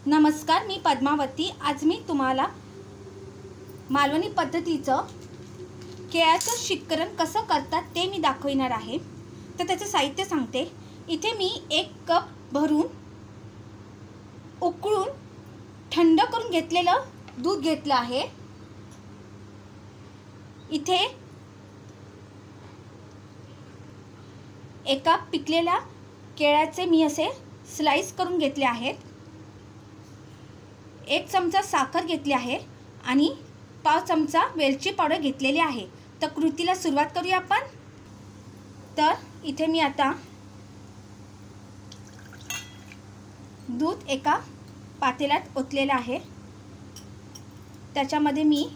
नमस्कार, मी पद्मावती। आज मी तुम्हाला मालवणी पद्धतीचं केळ्याचं शिकरण कसं करतात ते मी दाखवणार आहे। तर त्याचं साहित्य सांगते। इथे मी 1 कप भरून उकळून थंड करून घेतलेलं दूध घेतलं आहे। इथे एका पिकलेल्या केळ्याचे मी असे स्लाइस करून घेतले आहेत। 1 चमचा साखर घेतली आहे आणि पाव चमचा वेलची पावडर घेतलेली आहे। तर कृतीला सुरुवात करूया आपण। तर इथे मी आता दूध एका पातेल्यात ओतलेले आहे। त्याच्यामध्ये मी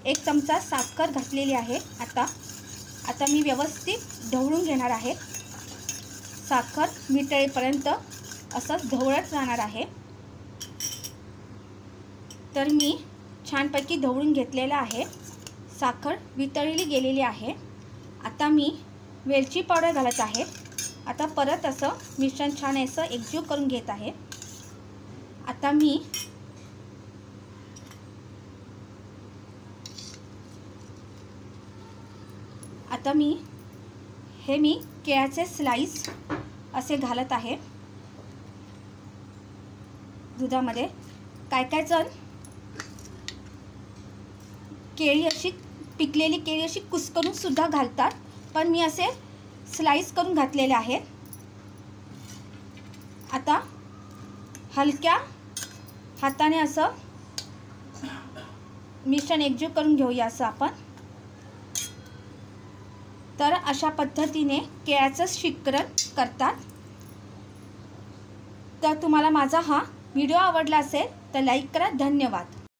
1 चमचा साखर घातलेली आहे। आता मी व्यवस्थित ढवळून घेणार आहे। साखर वितळेपर्यंत असं ढवळत राहणार आहे। तर मी छानपैकी ढवळून घेतलेलं आहे। साखर वितळली गेलेली आहे। आता मी वेलची पावडर घालत आहे। आता परत असं मिश्रण छान असं एकजीव करून घेत आहे। आता मी केळ्याचे स्लाइस असे घालत आहे दुधामध्ये। काय जण पिकलेली केळी अशी कुस्करून सुद्धा घालतात, पण मी असे स्लाइस करून घातलेले आहेत। आता हलक्या हाताने असं मिश्रण एकजीव करून घेऊया असं आपण। तर अशा पद्धतीने केळ्याचं शिकरण करतात। तर तुम्हाला माझा हा व्हिडिओ आवडला असेल तर लाईक करा। धन्यवाद।